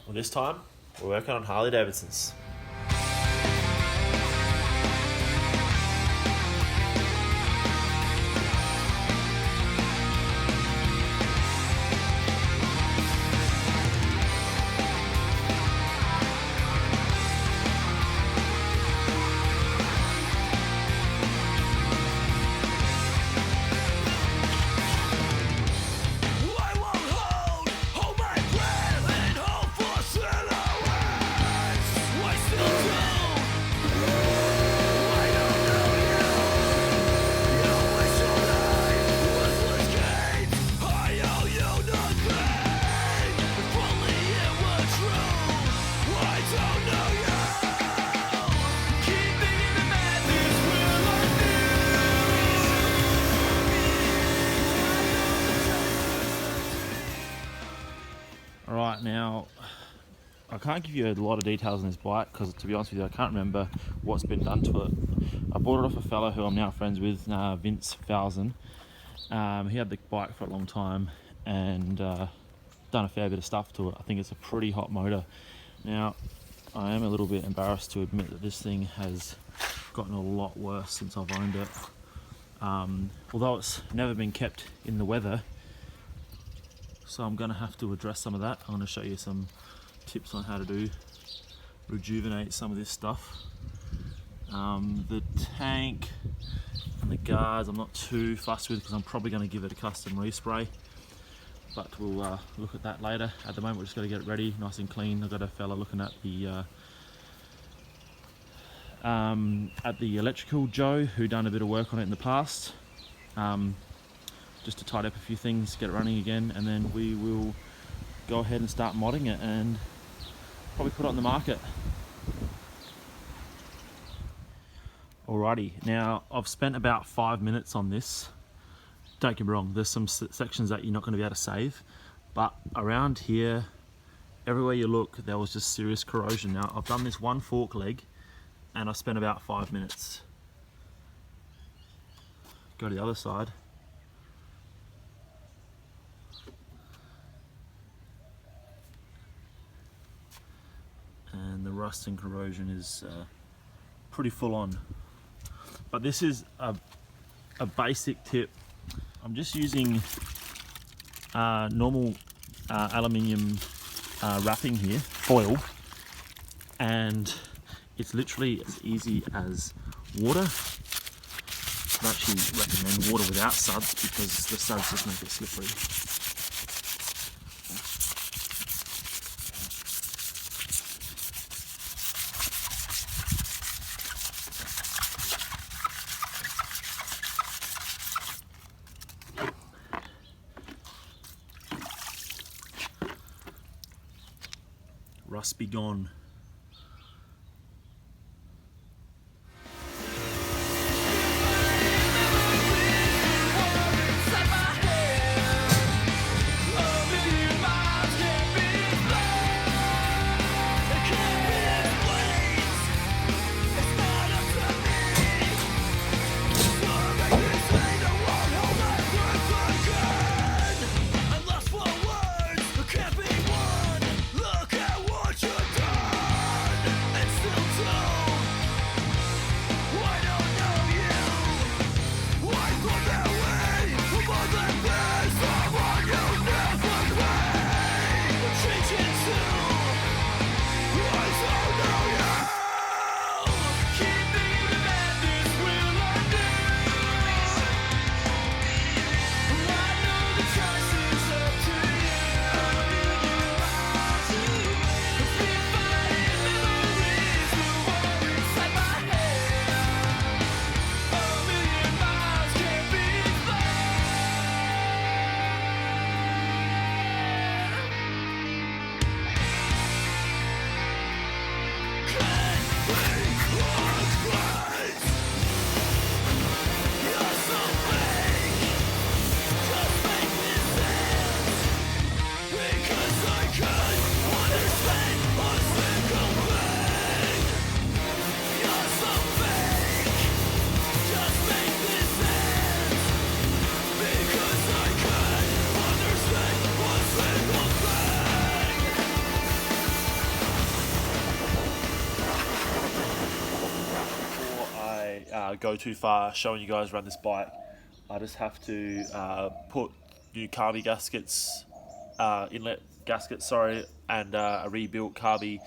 Well, this time we're working on Harley Davidsons. Alright, now I can't give you a lot of details on this bike because, to be honest with you, I can't remember what's been done to it. I bought it off a fellow who I'm now friends with, Vince Fowson. He had the bike for a long time and done a fair bit of stuff to it. I think it's a pretty hot motor. Now, I am a little bit embarrassed to admit that this thing has gotten a lot worse since I've owned it. Although it's never been kept in the weather, so I'm going to have to address some of that. I'm going to show you some tips on how to rejuvenate some of this stuff. The tank and the guards I'm not too fussed with because I'm probably going to give it a custom respray, but we'll look at that later. At the moment we're just got to get it ready nice and clean. I've got a fella looking at the electrical, Joe, who done a bit of work on it in the past. Just to tidy up a few things, get it running again, and then we will go ahead and start modding it and probably put it on the market. Alrighty, now I've spent about 5 minutes on this. Don't get me wrong, there's some sections that you're not going to be able to save, but around here, everywhere you look, there was just serious corrosion. Now I've done this one fork leg and I've spent about 5 minutes. Go to the other side. And the rust and corrosion is pretty full on. But this is a basic tip. I'm just using normal aluminium wrapping here, foil, and it's literally as easy as water. I actually recommend water without suds because the suds just make it slippery. Rust be gone. Look at what you done. go too far showing you guys around this bike. I just have to put new carby gaskets, inlet gaskets, sorry, and a rebuilt carby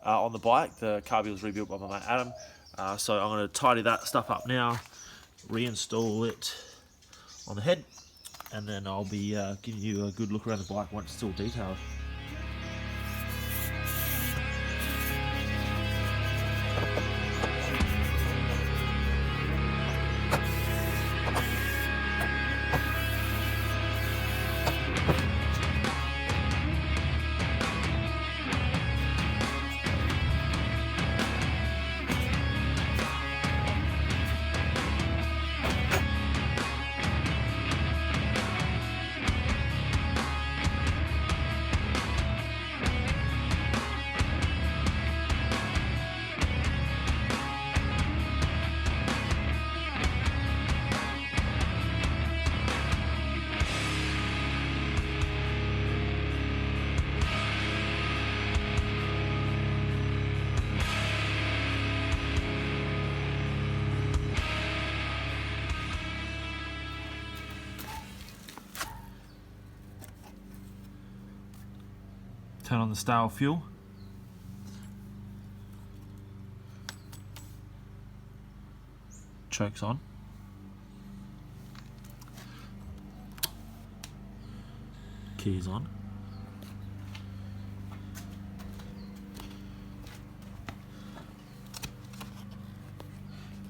on the bike. The carby was rebuilt by my mate Adam, so I'm going to tidy that stuff up now, reinstall it on the head, and then I'll be giving you a good look around the bike once it's all detailed. Turn on the stale fuel. Choke's on. Keys on.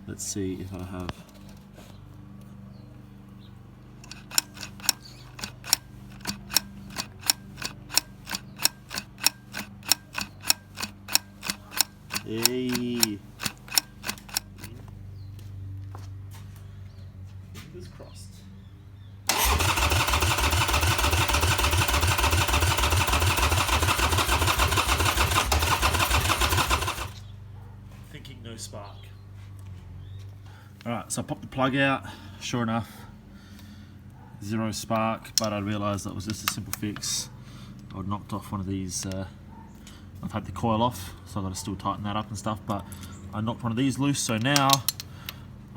Let's see if I have Hey. Fingers crossed. Thinking no spark. Alright, so I popped the plug out. Sure enough, zero spark, but I realised that was just a simple fix. I knocked off one of these. I've had the coil off, so I've got to still tighten that up and stuff, but I knocked one of these loose, so now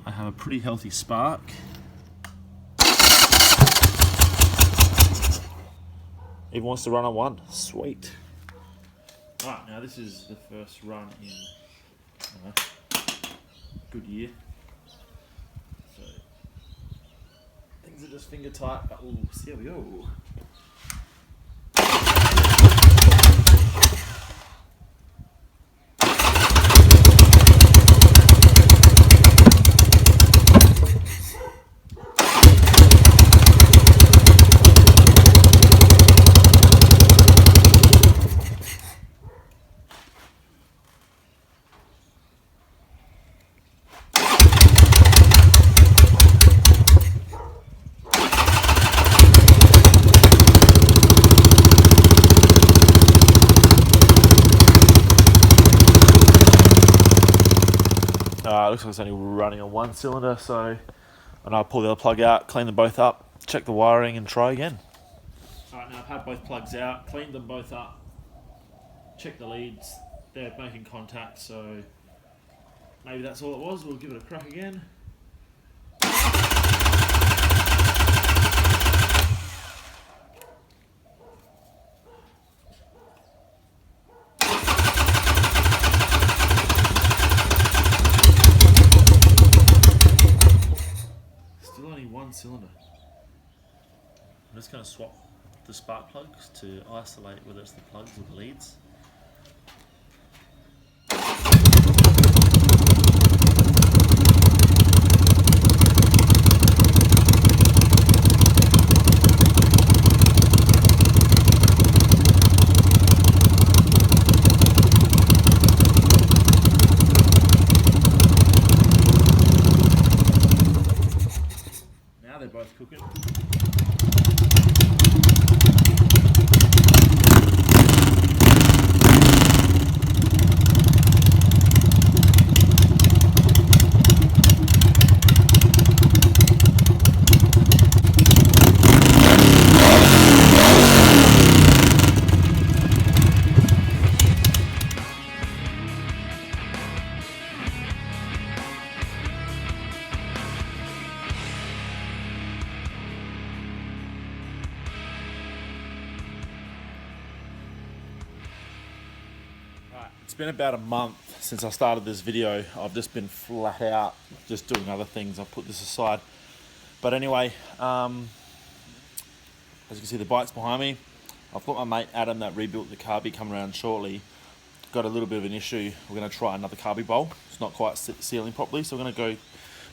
I have a pretty healthy spark. Even wants to run on one. Sweet. Alright, now this is the first run in good year. So things are just finger tight, but we'll see how we go. Looks like it's only running on one cylinder, so I'll pull the other plug out, clean them both up, check the wiring and try again. Alright, now I've had both plugs out, cleaned them both up, checked the leads, they're making contact, so maybe that's all it was. We'll give it a crack again. One cylinder. I'm just going to swap the spark plugs to isolate whether it's the plugs or the leads. They're both cooking. It's been about a month since I started this video. I've just been flat out just doing other things. I've put this aside. But anyway, as you can see, the bike's behind me. I've got my mate Adam that rebuilt the carby coming around shortly. Got a little bit of an issue. We're going to try another carby bowl. It's not quite sealing properly, so we're going to go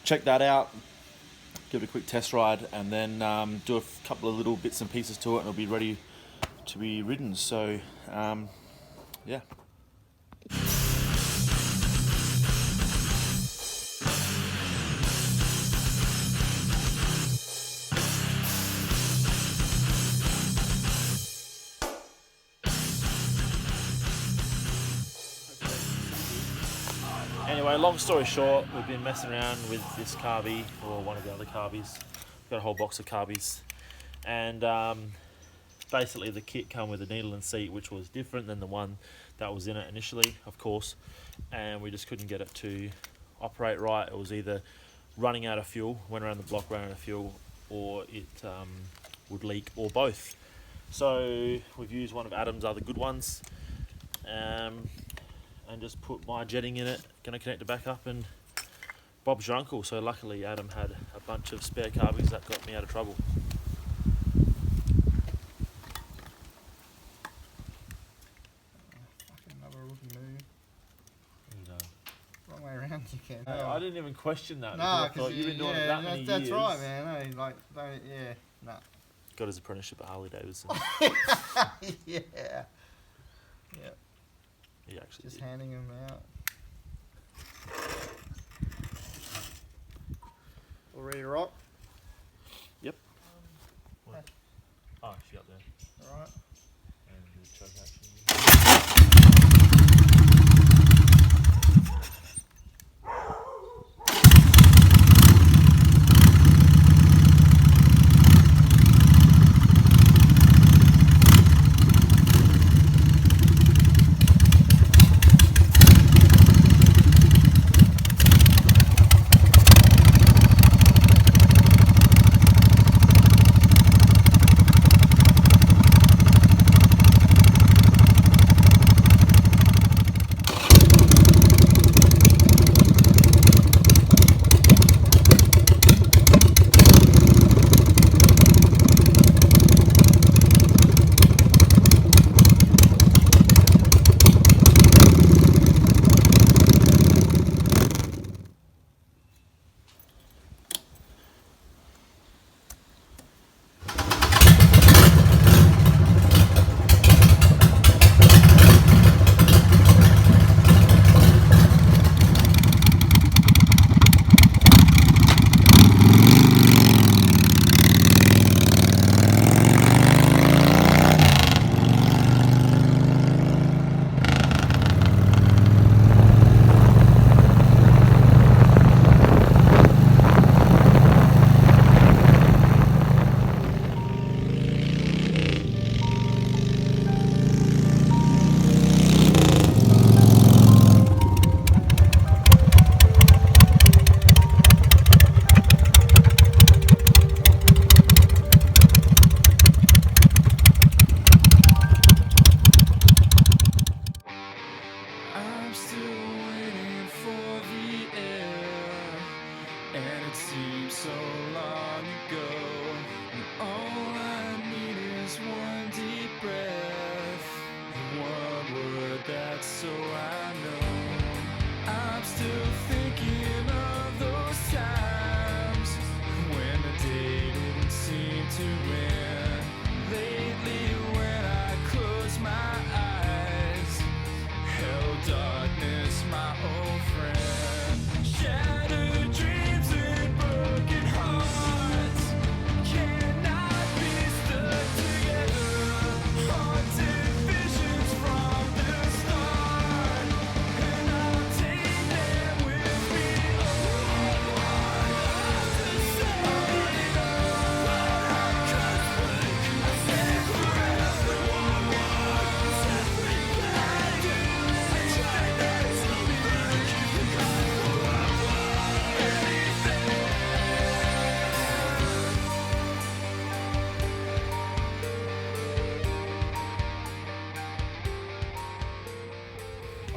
check that out, give it a quick test ride, and then do a couple of little bits and pieces to it, and it'll be ready to be ridden. So yeah. Anyway, long story short, we've been messing around with this carby, or one of the other carbies. Got a whole box of carbies, and basically the kit came with a needle and seat, which was different than the one that was in it initially, of course, and we just couldn't get it to operate right. It was either running out of fuel, went around the block running out of fuel, or it would leak, or both. So we've used one of Adam's other good ones, and just put my jetting in it, gonna connect it back up, and Bob's your uncle. So luckily Adam had a bunch of spare carbies that got me out of trouble. Fucking another rookie move. You know. Wrong way around you can. Hey, I didn't even question that. No, I thought you've been doing it that many years. That's right, man. No, like, don't, yeah, no. Got his apprenticeship at Harley Davidson. Yeah. Yeah. He actually Just did. handing them out. All ready to rock? Yep. Oh, she up there. All right. And do the choke action.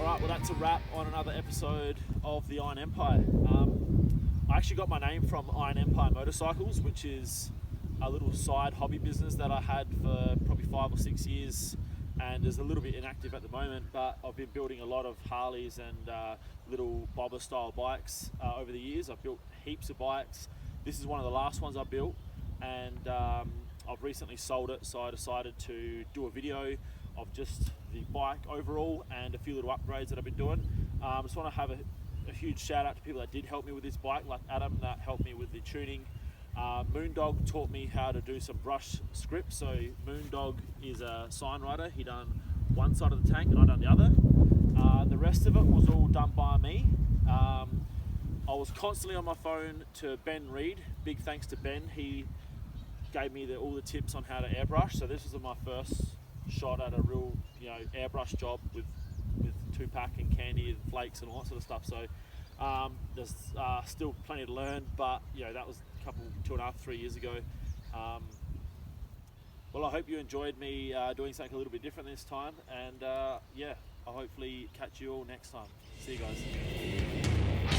Alright, well that's a wrap on another episode of the Iron Empire. I actually got my name from Iron Empire Motorcycles, which is a little side hobby business that I had for probably 5 or 6 years, and is a little bit inactive at the moment, but I've been building a lot of Harleys and little bobber style bikes over the years. I've built heaps of bikes. This is one of the last ones I built, and I've recently sold it, so I decided to do a video of just the bike overall and a few little upgrades that I've been doing. I just want to have a huge shout out to people that did help me with this bike, like Adam that helped me with the tuning. Moondog taught me how to do some brush scripts. So Moondog is a sign writer. He done one side of the tank and I done the other. The rest of it was all done by me. I was constantly on my phone to Ben Reed. Big thanks to Ben. He gave me all the tips on how to airbrush. So this was my first shot at a real, airbrush job with 2-pack and candy and flakes and all that sort of stuff. So there's still plenty to learn, but that was a couple, 2.5, 3 years ago. Well, I hope you enjoyed me doing something a little bit different this time, and I'll hopefully catch you all next time. See you guys.